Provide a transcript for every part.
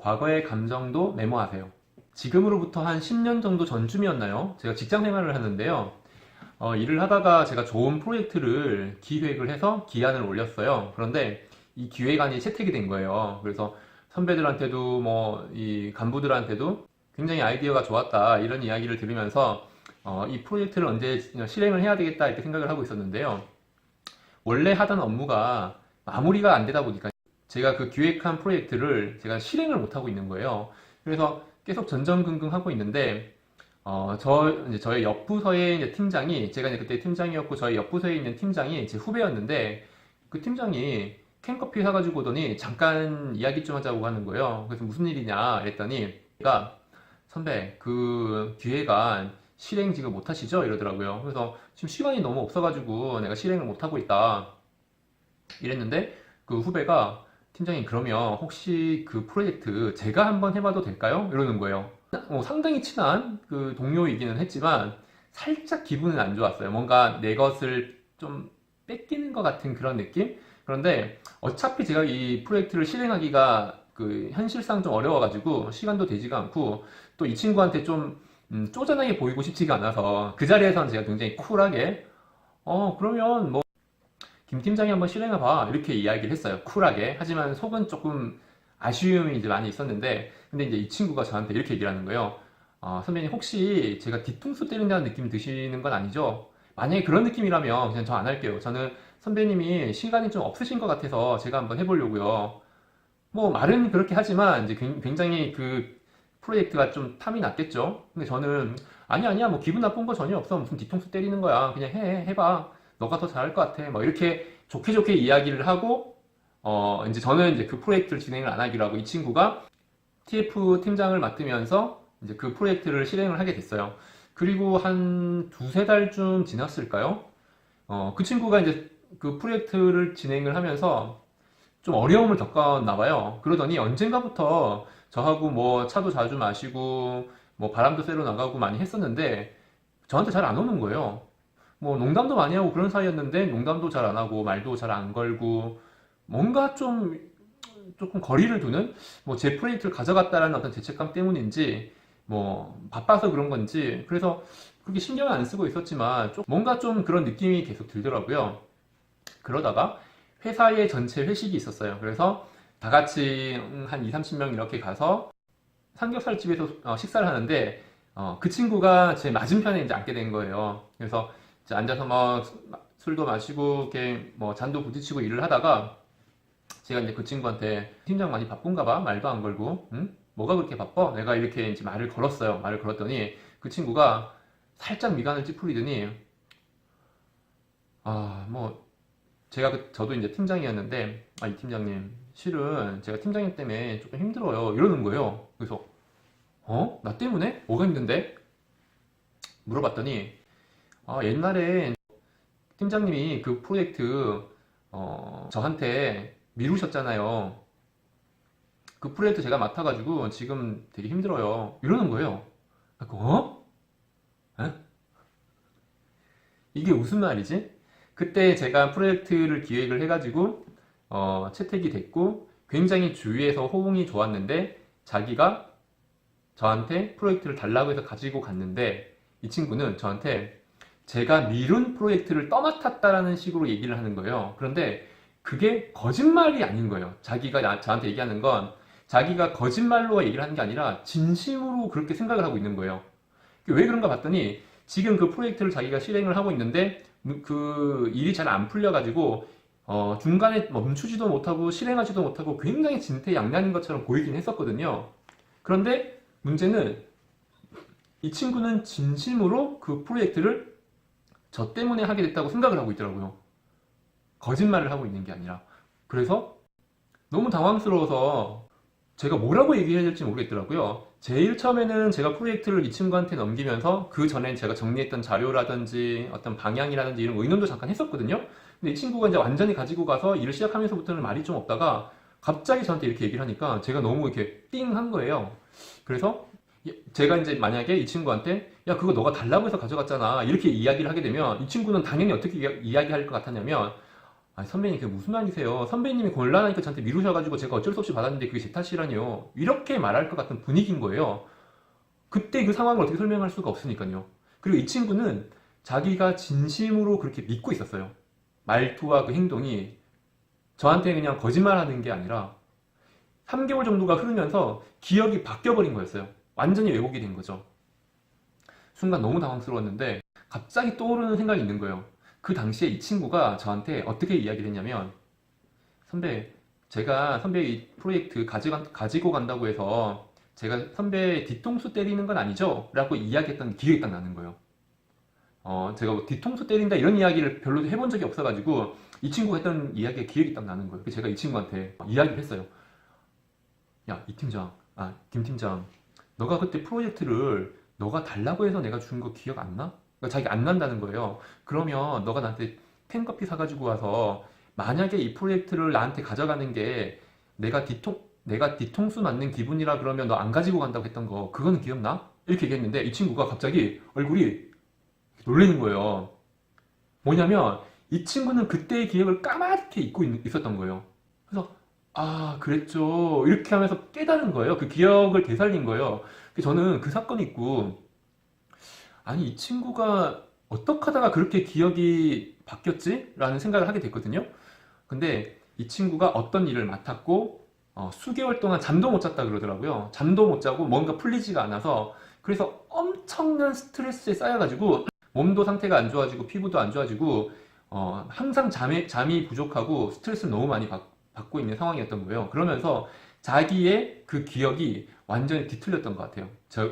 과거의 감정도 메모하세요. 지금으로부터 한 10년 정도 전쯤이었나요? 제가 직장 생활을 하는데요. 일을 하다가 제가 좋은 프로젝트를 기획을 해서 기한을 올렸어요. 그런데 이 기획안이 채택이 된 거예요. 그래서 선배들한테도 이 간부들한테도 굉장히 아이디어가 좋았다 이런 이야기를 들으면서 이 프로젝트를 언제 실행을 해야 되겠다 이렇게 생각을 하고 있었는데요. 원래 하던 업무가 마무리가 안 되다 보니까 제가 그 기획한 프로젝트를 제가 실행을 못 하고 있는 거예요. 그래서 계속 전전긍긍 하고 있는데 저의 옆 부서의 이제 팀장이, 제가 이제 그때 팀장이었고 저희 옆 부서에 있는 팀장이 제 후배였는데, 그 팀장이 캔커피 사가지고 오더니 잠깐 이야기 좀 하자고 하는 거예요. 그래서 무슨 일이냐 했더니 제가, 선배 그 기획안 실행 지금 못 하시죠? 이러더라고요. 그래서 지금 시간이 너무 없어가지고 내가 실행을 못 하고 있다 이랬는데, 그 후배가, 팀장님 그러면 혹시 그 프로젝트 제가 한번 해봐도 될까요? 이러는 거예요. 상당히 친한 그 동료이기는 했지만 살짝 기분은 안 좋았어요. 뭔가 내 것을 좀 뺏기는 것 같은 그런 느낌? 그런데 어차피 제가 이 프로젝트를 실행하기가 그 현실상 좀 어려워가지고 시간도 되지가 않고, 또 이 친구한테 좀 쪼잔하게 보이고 싶지가 않아서 그 자리에서는 제가 굉장히 쿨하게 그러면 김 팀장이 한번 실행해봐 이렇게 이야기를 했어요. 쿨하게. 하지만 속은 조금 아쉬움이 이제 많이 있었는데, 근데 이제 이 친구가 저한테 이렇게 얘기를 하는 거예요. 선배님 혹시 제가 뒤통수 때린다는 느낌 드시는 건 아니죠? 만약에 그런 느낌이라면 그냥 저 안 할게요. 저는 선배님이 시간이 좀 없으신 것 같아서 제가 한번 해보려고요. 말은 그렇게 하지만 이제 굉장히 그 프로젝트가 좀 탐이 났겠죠. 근데 저는 아니야 기분 나쁜 거 전혀 없어. 무슨 뒤통수 때리는 거야. 그냥 해봐. 너가 더 잘할 것 같아. 이렇게 좋게 좋게 이야기를 하고, 이제 저는 이제 그 프로젝트를 진행을 안 하기로 하고, 이 친구가 TF 팀장을 맡으면서 이제 그 프로젝트를 실행을 하게 됐어요. 그리고 한 두세 달쯤 지났을까요? 그 친구가 이제 그 프로젝트를 진행을 하면서 좀 어려움을 겪었나 봐요. 그러더니 언젠가부터 저하고 차도 자주 마시고, 바람도 쐬러 나가고 많이 했었는데, 저한테 잘 안 오는 거예요. 농담도 많이 하고 그런 사이였는데 농담도 잘 안 하고 말도 잘 안 걸고, 뭔가 조금 거리를 두는, 제 프로젝트를 가져갔다라는 어떤 죄책감 때문인지 바빠서 그런 건지, 그래서 그렇게 신경을 안 쓰고 있었지만 뭔가 좀 그런 느낌이 계속 들더라고요. 그러다가 회사의 전체 회식이 있었어요. 그래서 다 같이 한 2, 30명 이렇게 가서 삼겹살집에서 식사를 하는데, 그 친구가 제 맞은편에 이제 앉게 된 거예요. 그래서 이제 앉아서 술도 마시고 이렇게 잔도 부딪히고 일을 하다가, 제가 이제 그 친구한테 팀장 많이 바쁜가 봐? 말도 안 걸고. 응? 뭐가 그렇게 바빠? 내가 이렇게 이제 말을 걸었어요. 말을 걸었더니 그 친구가 살짝 미간을 찌푸리더니, 저도 이제 팀장이었는데, 이 팀장님 실은 제가 팀장님 때문에 조금 힘들어요 이러는 거예요. 그래서 나 때문에? 뭐가 힘든데? 물어봤더니 옛날에 팀장님이 그 프로젝트 저한테 미루셨잖아요. 그 프로젝트 제가 맡아가지고 지금 되게 힘들어요 이러는 거예요. 그래서 에? 이게 무슨 말이지? 그때 제가 프로젝트를 기획을 해가지고 채택이 됐고 굉장히 주위에서 호응이 좋았는데, 자기가 저한테 프로젝트를 달라고 해서 가지고 갔는데, 이 친구는 저한테 제가 미룬 프로젝트를 떠맡았다라는 식으로 얘기를 하는 거예요. 그런데 그게 거짓말이 아닌 거예요. 자기가 저한테 얘기하는 건 자기가 거짓말로 얘기를 하는 게 아니라 진심으로 그렇게 생각을 하고 있는 거예요. 왜 그런가 봤더니 지금 그 프로젝트를 자기가 실행을 하고 있는데 그 일이 잘 안 풀려가지고 중간에 멈추지도 못하고 실행하지도 못하고 굉장히 진퇴양난인 것처럼 보이긴 했었거든요. 그런데 문제는 이 친구는 진심으로 그 프로젝트를 저 때문에 하게 됐다고 생각을 하고 있더라고요. 거짓말을 하고 있는 게 아니라. 그래서 너무 당황스러워서 제가 뭐라고 얘기해야 될지 모르겠더라고요. 제일 처음에는 제가 프로젝트를 이 친구한테 넘기면서 그 전에 제가 정리했던 자료라든지 어떤 방향이라든지 이런 의논도 잠깐 했었거든요. 근데 이 친구가 이제 완전히 가지고 가서 일을 시작하면서부터는 말이 좀 없다가 갑자기 저한테 이렇게 얘기를 하니까 제가 너무 이렇게 띵 한 거예요. 그래서 제가 이제 만약에 이 친구한테 야 그거 너가 달라고 해서 가져갔잖아 이렇게 이야기를 하게 되면, 이 친구는 당연히 어떻게 이야기할 것 같았냐면 아니 선배님 그게 무슨 말이세요? 선배님이 곤란하니까 저한테 미루셔가지고 제가 어쩔 수 없이 받았는데 그게 제 탓이라니요. 이렇게 말할 것 같은 분위기인 거예요. 그때 그 상황을 어떻게 설명할 수가 없으니까요. 그리고 이 친구는 자기가 진심으로 그렇게 믿고 있었어요. 말투와 그 행동이 저한테 그냥 거짓말하는 게 아니라 3개월 정도가 흐르면서 기억이 바뀌어버린 거였어요. 완전히 왜곡이 된 거죠. 순간 너무 당황스러웠는데 갑자기 떠오르는 생각이 있는 거예요. 그 당시에 이 친구가 저한테 어떻게 이야기를 했냐면, 선배, 제가 선배 이 프로젝트 가지고 간다고 해서 제가 선배 뒤통수 때리는 건 아니죠? 라고 이야기했던 기억이 딱 나는 거예요. 제가 뭐 뒤통수 때린다 이런 이야기를 별로 해본 적이 없어가지고 이 친구가 했던 이야기의 기억이 딱 나는 거예요. 그래서 제가 이 친구한테 이야기를 했어요. 야, 이 팀장, 김 팀장, 너가 그때 프로젝트를 너가 달라고 해서 내가 준 거 기억 안 나? 그러니까 자기 안 난다는 거예요. 그러면 너가 나한테 캔커피 사가지고 와서 만약에 이 프로젝트를 나한테 가져가는 게 내가 뒤통수 맞는 기분이라 그러면 너 안 가지고 간다고 했던 거 그거는 기억나? 이렇게 얘기했는데 이 친구가 갑자기 얼굴이 놀라는 거예요. 뭐냐면 이 친구는 그때의 기억을 까맣게 잊고 있었던 거예요. 그래서 그랬죠. 이렇게 하면서 깨달은 거예요. 그 기억을 되살린 거예요. 그래서 저는 그 사건이 있고, 아니 이 친구가 어떻게 하다가 그렇게 기억이 바뀌었지? 라는 생각을 하게 됐거든요. 근데 이 친구가 어떤 일을 맡았고 수개월 동안 잠도 못 잤다 그러더라고요. 잠도 못 자고 뭔가 풀리지가 않아서, 그래서 엄청난 스트레스에 쌓여가지고 몸도 상태가 안 좋아지고 피부도 안 좋아지고 항상 잠이 부족하고 스트레스를 너무 많이 받고 있는 상황이었던 거예요. 그러면서 자기의 그 기억이 완전히 뒤틀렸던 것 같아요.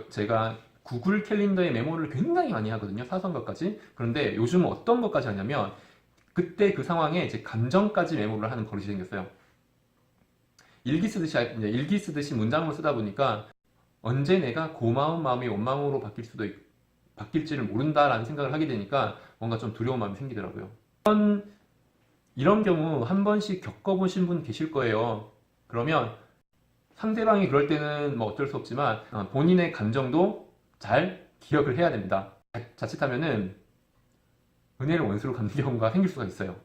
제가 구글 캘린더에 메모를 굉장히 많이 하거든요. 사소한 것까지. 그런데 요즘은 어떤 것까지 하냐면 그때 그 상황에 제 감정까지 메모를 하는 버릇이 생겼어요. 일기 쓰듯이 문장으로 쓰다 보니까 언제 내가 고마운 마음이 원망으로 바뀔지를 모른다라는 생각을 하게 되니까 뭔가 좀 두려운 마음이 생기더라고요. 이런 경우 한 번씩 겪어보신 분 계실 거예요. 그러면 상대방이 그럴 때는 뭐 어쩔 수 없지만 본인의 감정도 잘 기억을 해야 됩니다. 자칫하면은 은혜를 원수로 갚는 경우가 생길 수가 있어요.